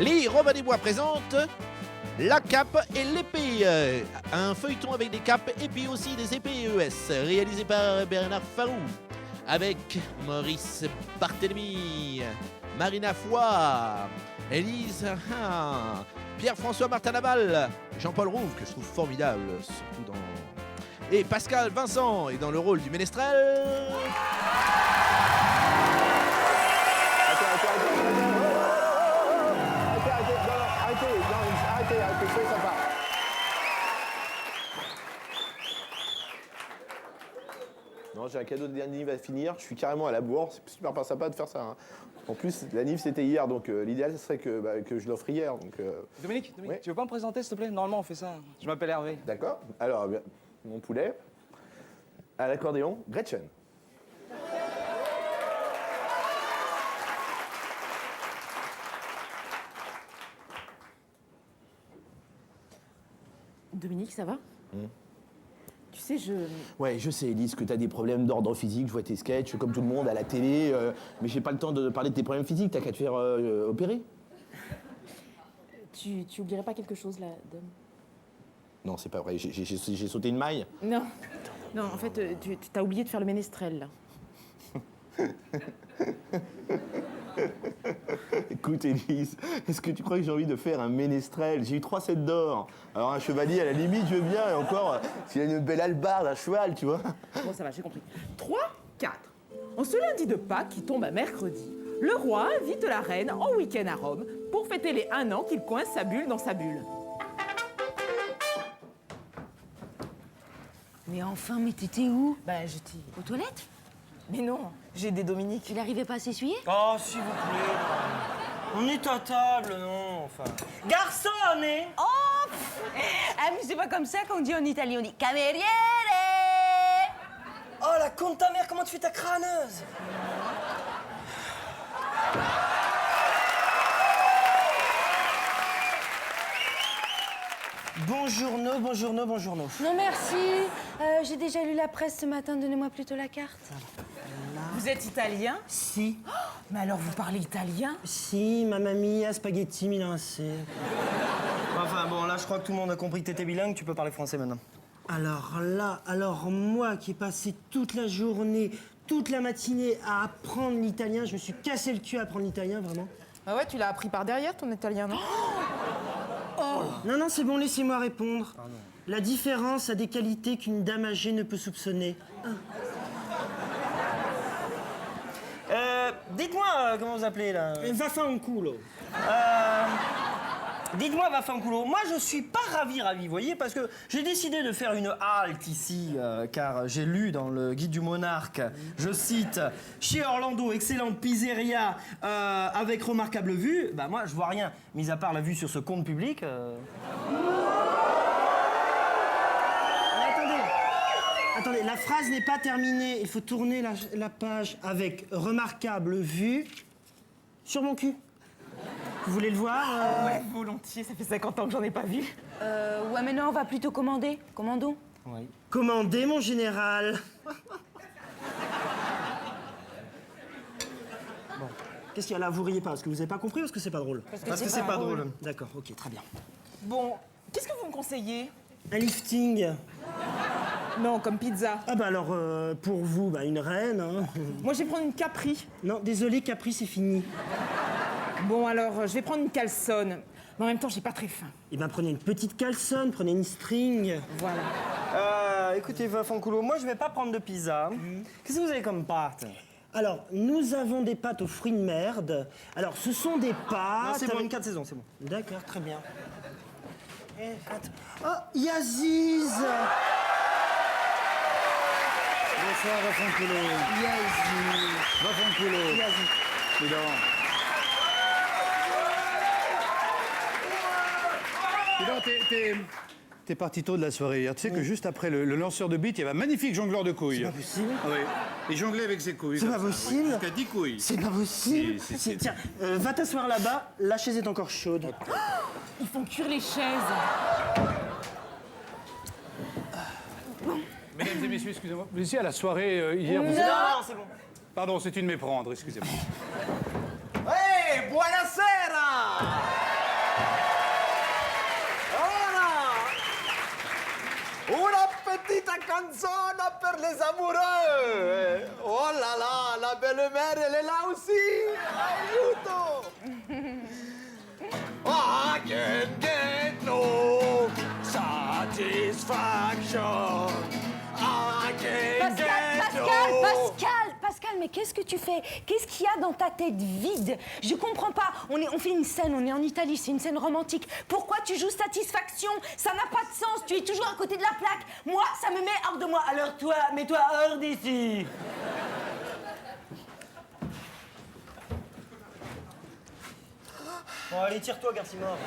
Les Robins des Bois présentent La Cape et l'épée, un feuilleton avec des capes et puis aussi des épées ES, réalisé par Bernard Farou, avec Maurice Barthélemy, Marina Foy, Élise Pierre-François Martin Laval, Jean-Paul Rouve, que je trouve formidable, surtout dans... Et Pascal Vincent est dans le rôle du ménestrel. Arrêtez, soyez sympa. Non, j'ai un cadeau de l'anniv à finir, je suis carrément à la bourre, c'est super pas sympa de faire ça. Hein. En plus, l'anniv c'était hier, donc l'idéal ce serait que je l'offre hier. Donc, Dominique, oui. Tu veux pas me présenter s'il te plaît? Normalement on fait ça. Je m'appelle Hervé. D'accord. Alors, mon poulet, à l'accordéon, Gretchen. Dominique, ça va? Tu sais, Ouais, je sais, Elise, que t'as des problèmes d'ordre physique, je vois tes sketchs comme tout le monde à la télé, mais j'ai pas le temps de parler de tes problèmes physiques, t'as qu'à te faire opérer. Tu oublierais pas quelque chose, là, Dom? Non, c'est pas vrai, j'ai sauté une maille. Non. Non, en fait, tu t'as oublié de faire le ménestrel, là. Écoute, Élise, est-ce que tu crois que j'ai envie de faire un ménestrel? J'ai eu 3 sets d'or. Alors, un chevalier, à la limite, je veux bien, et encore, s'il a une belle hallebarde, un cheval, tu vois. Bon, ça va, j'ai compris. 3, 4. En ce lundi de Pâques, qui tombe à mercredi, le roi invite la reine en week-end à Rome pour fêter les 1 an qu'il coince sa bulle dans sa bulle. Mais enfin, mais t'étais où? Ben, j'étais... Aux toilettes? Mais non, j'ai des Dominique. Il arrivait pas à s'essuyer? Oh, s'il vous plaît. On est à table, non? Enfin. Garçon, hein? Oh ah, mais c'est pas comme ça qu'on dit en italien, on dit cameriere! Oh, la con de ta mère, comment tu fais ta crâneuse? Bonjour, bonjour. Non merci, j'ai déjà lu la presse ce matin, donnez-moi plutôt la carte. Vous êtes italien? Si. Oh, mais alors, vous parlez italien? Si, mamma mia, spaghetti, Milan C. Enfin bon, là, je crois que tout le monde a compris que t'étais bilingue, tu peux parler français maintenant. Alors moi qui ai passé toute la journée, toute la matinée à apprendre l'italien, je me suis cassé le cul à apprendre l'italien, vraiment. Bah ouais, tu l'as appris par derrière, ton italien, non? Non, c'est bon, laissez-moi répondre. Pardon. La différence a des qualités qu'une dame âgée ne peut soupçonner. Dites-moi, comment vous appelez, là? Vaffanculo. Dites-moi, Vaffanculo, moi je suis pas ravi, vous voyez, parce que j'ai décidé de faire une halte ici, car j'ai lu dans le Guide du Monarque, je cite, chez Orlando, excellente pizzeria avec remarquable vue. Bah moi je vois rien, mis à part la vue sur ce compte public. Attendez, la phrase n'est pas terminée. Il faut tourner la page avec remarquable vue sur mon cul. Vous voulez le voir Ouais, volontiers, ça fait 50 ans que j'en ai pas vu. Ouais, mais non, on va plutôt commander. Commandons. Oui. Commandez, mon général. Bon, qu'est-ce qu'il y a là? Vous riez pas parce que vous n'avez pas compris ou parce que c'est pas drôle? Parce que c'est pas drôle. D'accord, ok, très bien. Bon, qu'est-ce que vous me conseillez? Un lifting. Non, comme pizza. Ah bah alors, pour vous, bah, une reine. Hein. Moi, je vais prendre une Capri. Non, désolé, Capri, c'est fini. Bon, alors, je vais prendre une calzone. Mais en même temps, j'ai pas très faim. Eh ben, prenez une petite calzone, prenez une string. Voilà. Écoutez, Vaffanculo, moi je vais pas prendre de pizza. Qu'est-ce que vous avez comme pâte? Alors, nous avons des pâtes aux fruits de merde. Alors, ce sont des pâtes... Non, c'est bon, avec- une 4 saisons, c'est bon. D'accord, très bien. Oh, Yaziz. Bonsoir, Vaffanculo. Vaffanculo. Dis donc. Dis donc, t'es parti tôt de la soirée hier. Tu sais que juste après le lanceur de bite, il y avait un magnifique jongleur de couilles. C'est pas possible. Ah oui. Il jonglait avec ses couilles. C'est comme pas ça, possible. oui. Jusqu'à 10 couilles. C'est pas possible. Si. Tiens, va t'asseoir là-bas. La chaise est encore chaude. Ils font cuire les chaises. Mesdames et messieurs, excusez-moi. Vous étiez à la soirée hier. Vous... Non, c'est bon. Pardon, c'est une méprendre, excusez-moi. Hey, buonasera! mais qu'est-ce que tu fais? Qu'est-ce qu'il y a dans ta tête vide? Je comprends pas. On fait une scène, on est en Italie, c'est une scène romantique. Pourquoi tu joues satisfaction? Ça n'a pas de sens, tu es toujours à côté de la plaque. Moi, ça me met hors de moi. Alors toi, mets-toi hors d'ici. Bon, allez, tire-toi, Garcimore.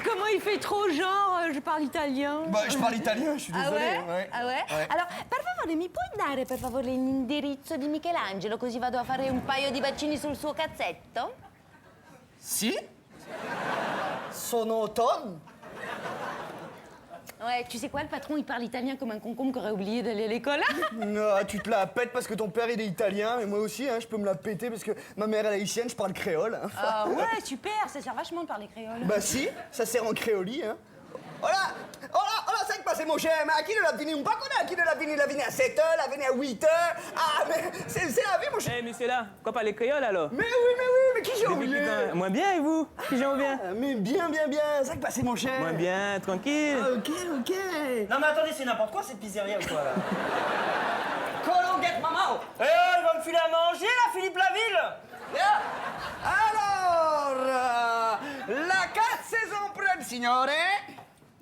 Comment il fait trop genre, je parle italien? Bah, je parle italien, je suis désolé. Ouais. Ah ouais? Alors, per favore, mi puoi dare per favore l'indirizzo di Michelangelo così vado a fare un paio di bacini sul suo cazzetto? Si? Sono Tom? Ouais, tu sais quoi, le patron, il parle italien comme un concombre qui aurait oublié d'aller à l'école. Non, tu te la pètes parce que ton père il est italien, mais moi aussi, hein, je peux me la péter parce que ma mère elle est haïtienne, je parle créole. Hein. Ah ouais, super, ça sert vachement de parler créole. Bah si, ça sert en créolie. Hein. Hola, sai che passa mon cher, ma chi non a fini un po' con chi non a fini la fini à 7 heures, la fini à 8 heures. Ah, mais c'est la vie, mon cher. Eh, monsieur là, pourquoi parler créole alors? Mais qui j'ai oublié? Moins bien et vous? Qui j'en bien? Mais bien, c'est que passé mon cher. Moins bien, tranquille. Ok. Non, mais attendez, c'est n'importe quoi cette pizzeria ou quoi, là? Colonguette, maman. Eh, il va me filer à manger, là, Philippe Laville? Alors, la 4 saison prenne, signore.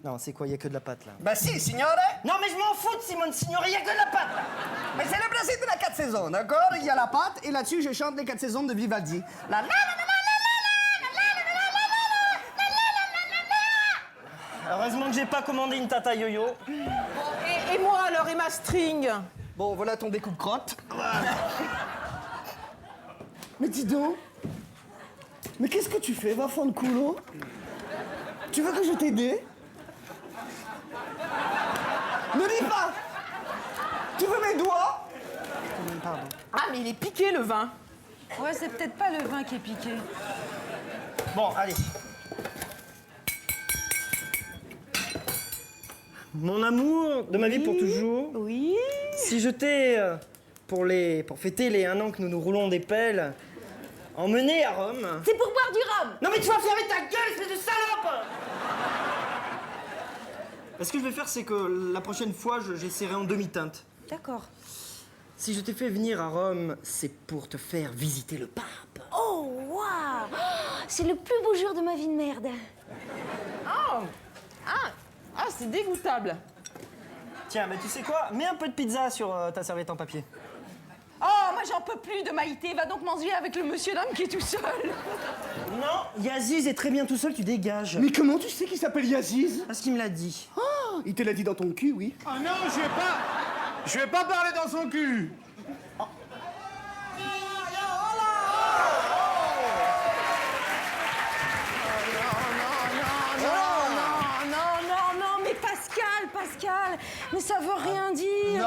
Non, c'est quoi, il y a que de la pâte, là. Bah si, signore. Non, mais je m'en fous de Simone Signori, il y a que de la pâte, là. Mais c'est le principe de la 4 saisons, d'accord? Il y a la pâte et là-dessus, je chante les 4 saisons de Vivaldi. La la la la Heureusement que j'ai pas commandé une tata yo-yo. Et moi alors, et ma string? Bon, voilà ton découpe-crotte. Mais dis donc, mais qu'est-ce que tu fais, va fond de coulo? Tu veux que je t'aide? Ne dis pas! Tu veux mes doigts? Pardon. Ah, mais il est piqué, le vin. Ouais, c'est peut-être pas le vin qui est piqué. Bon, allez. Mon amour de ma vie pour toujours. Oui? Si je t'ai, pour fêter les 1 an que nous nous roulons des pelles, emmené à Rome. C'est pour boire du rhum! Non mais tu vas fermer ta gueule, espèce de salope! Ce que je vais faire, c'est que la prochaine fois, j'essaierai en demi-teinte. D'accord. Si je t'ai fait venir à Rome, c'est pour te faire visiter le pape. Oh, waouh! C'est le plus beau jour de ma vie de merde. Ah, c'est dégoûtable. Tiens, mais tu sais quoi? Mets un peu de pizza sur ta serviette en papier. Oh, moi j'en peux plus de Maïté. Va donc manger avec le monsieur dame qui est tout seul. Non, Yaziz est très bien tout seul, tu dégages. Mais comment tu sais qu'il s'appelle Yaziz? Parce qu'il me l'a dit. Ah, il te l'a dit dans ton cul, oui. Ah non, je vais pas parler dans son cul. Non, mais Pascal, mais ça veut rien dire. Non,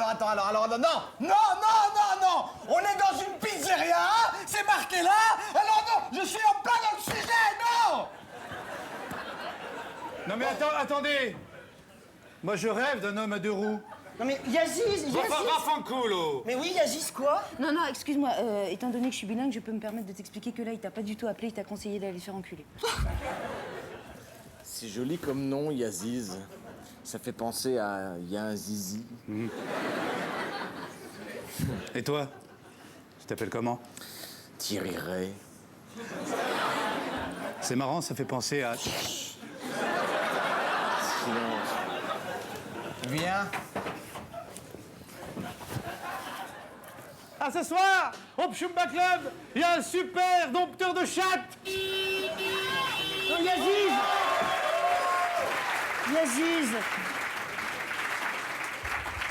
attends, alors, non, on est dans une pizzeria, c'est marqué là, alors non, je suis en plein dans le sujet, non. Non mais attendez. Moi je rêve d'un homme à 2 roues. Non mais Yaziz. Fanculo. Mais oui, Yaziz quoi? Non, excuse-moi, étant donné que je suis bilingue, je peux me permettre de t'expliquer que là, il t'a pas du tout appelé, il t'a conseillé d'aller faire enculer. C'est joli comme nom, Yaziz. Ça fait penser à Yazizi. Et toi? Tu t'appelles comment? Thierry Ray. C'est marrant, ça fait penser à... Silence. Viens. Ah, ce soir, au Pchumba Club, il y a un super dompteur de chatte. Oh, Yaziz.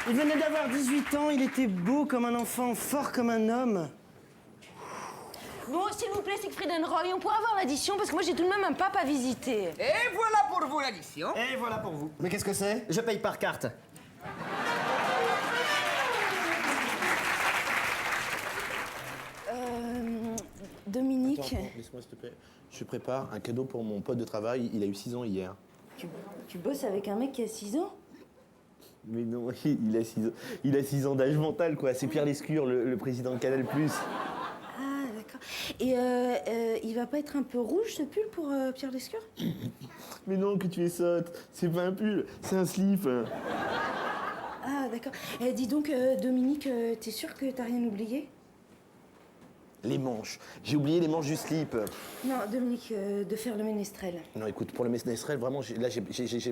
Il venait d'avoir 18 ans, il était beau comme un enfant, fort comme un homme. Bon, s'il vous plaît, Siegfried and Roy, on pourrait avoir l'addition parce que moi j'ai tout de même un pape à visiter. Et voilà pour vous l'addition. Et voilà pour vous. Mais qu'est-ce que c'est? Je paye par carte. Dominique, Attends, laisse-moi s'il te plaît. Je prépare un cadeau pour mon pote de travail, il a eu 6 ans hier. tu bosses avec un mec qui a 6 ans? Mais non, il a 6 ans d'âge mental, quoi. C'est Pierre Lescure, le président de Canal+. Ah, d'accord. Et il va pas être un peu rouge ce pull pour Pierre Lescure? Mais non, que tu es sotte. C'est pas un pull, c'est un slip. Ah, d'accord. Dis donc, Dominique, t'es sûr que t'as rien oublié? Les manches. J'ai oublié les manches du slip. Non, Dominique, de faire le ménestrel. Non, écoute, pour le ménestrel, vraiment, là, j'ai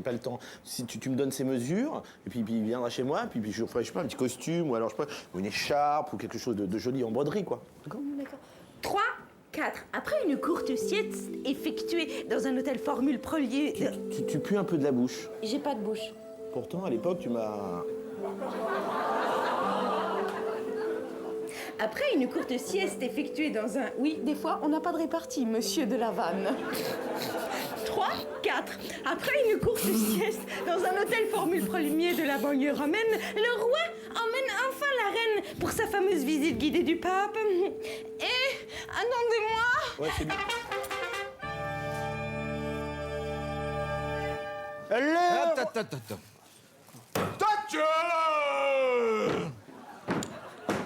pas le temps. Si tu me donnes ces mesures, et puis il viendra chez moi, puis je ferai, je sais pas, un petit costume, ou alors, je sais pas, ou une écharpe, ou quelque chose de joli en broderie, quoi. D'accord? D'accord. 3, 4. Après une courte sieste effectuée dans un hôtel Formule Premier... Tu pues un peu de la bouche. J'ai pas de bouche. Pourtant, à l'époque, tu m'as... Après une courte sieste effectuée dans un... Oui, des fois, on n'a pas de répartie, monsieur de la vanne. 3, 4. Après une courte sieste dans un hôtel Formule Premier de la banlieue romaine, le roi emmène enfin la reine pour sa fameuse visite guidée du pape. Et... attendez-moi. Ouais, c'est bien. Attends.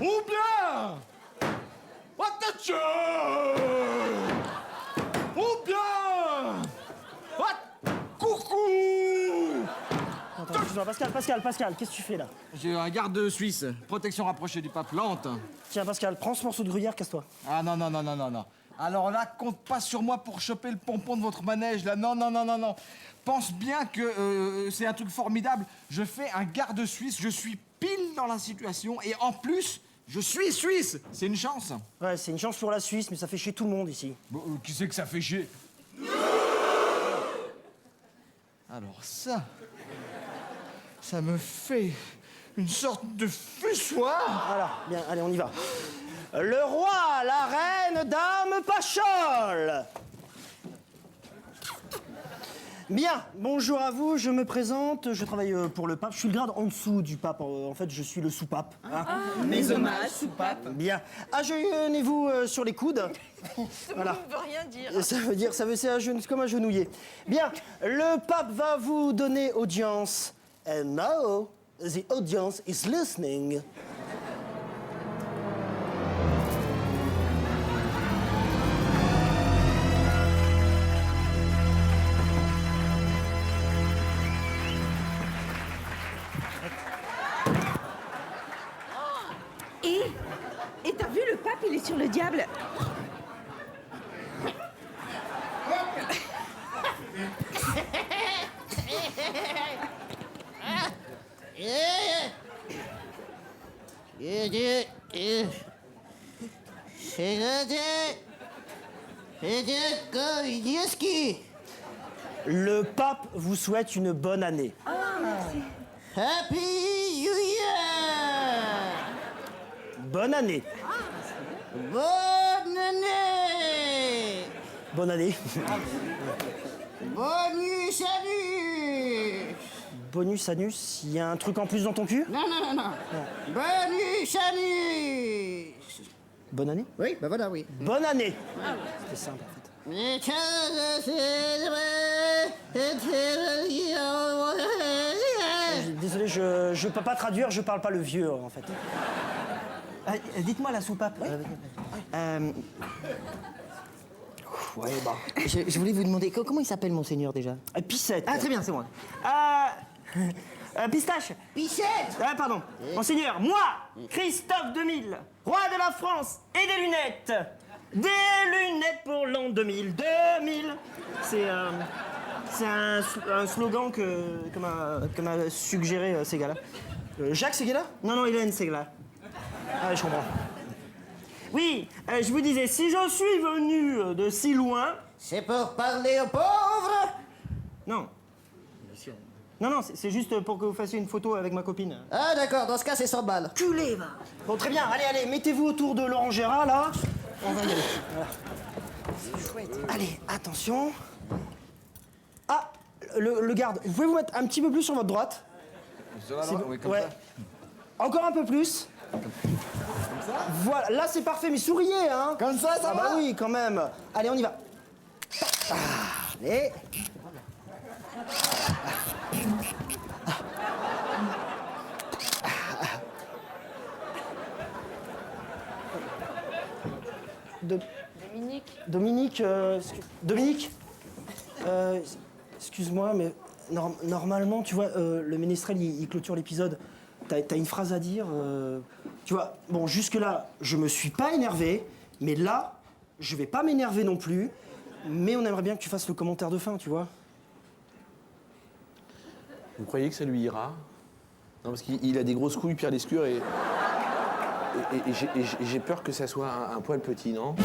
Ou bien attention. Ou bien coucou. Attends, excuse-moi, Pascal, qu'est-ce que tu fais là? J'ai un garde suisse, protection rapprochée du pape, lente. Tiens, Pascal, prends ce morceau de gruyère, casse-toi. Ah non. Alors là, compte pas sur moi pour choper le pompon de votre manège, là. Non. Pense bien que c'est un truc formidable. Je fais un garde suisse, je suis pile dans la situation, et en plus, je suis suisse. C'est une chance. Ouais, c'est une chance pour la Suisse, mais ça fait chier tout le monde ici. Bon, qui c'est que ça fait chier? Alors ça me fait une sorte de fussoir. Voilà, bien, allez, on y va. Le roi, la reine, dame Pachol. Bien, bonjour à vous, je me présente, je travaille pour le pape, je suis le grade en dessous du pape, en fait je suis le sous-pape. Hein. Mes hommages, soupape. Bien, agenouillez-vous sur les coudes. Voilà. Ça ne veut rien dire. C'est comme agenouiller. Bien, le pape va vous donner audience. And now, the audience is listening. Et t'as vu, le pape, il est sur le diable. Le pape vous souhaite une bonne année. Happy New Year! Bonne année. Bonne année! Bonne année. Bonus anus! Bonus anus, il y a un truc en plus dans ton cul? Non. Bonus anus! Bonne année? Oui, ben voilà, oui. Bonne année. C'était simple en fait. Désolé, je peux pas traduire, je parle pas le vieux en fait. Dites-moi la soupape. Ouais, bah. Je voulais vous demander, comment il s'appelle, monseigneur, déjà? Pissette. Ah, très bien, c'est moi. Pistache. Pichette! Ah, pardon. Monseigneur, moi, Christophe 2000, roi de la France et des lunettes. Des lunettes pour l'an 2000. 2000. C'est un slogan que m'a suggéré Ségala. Jacques Ségala? Non, Hélène Ségala. Ah, je comprends. Oui, je vous disais, si je suis venu de si loin... C'est pour parler aux pauvres? Non. Non, c'est juste pour que vous fassiez une photo avec ma copine. Ah d'accord, dans ce cas c'est 100 balles. Culé, va. Bon, très bien, allez, mettez-vous autour de Laurent Gérard, là. On va y aller. Voilà. C'est chouette. Allez, attention. Ah, le garde, vous pouvez vous mettre un petit peu plus sur votre droite? Oui, comme Ouais. ça. Encore un peu plus. Voilà, là c'est parfait, mais souriez, hein. Comme ça va? Bah oui, quand même. Allez, on y va. Allez. Dominique, excuse-moi, mais normalement, tu vois, le ménestrel, il clôture l'épisode. T'as une phrase à dire, tu vois. Bon, jusque-là, je me suis pas énervé, mais là, je vais pas m'énerver non plus. Mais on aimerait bien que tu fasses le commentaire de fin, tu vois. Vous croyez que ça lui ira? Non, parce qu'il a des grosses couilles, Pierre Lescure, et j'ai peur que ça soit un poil petit, non?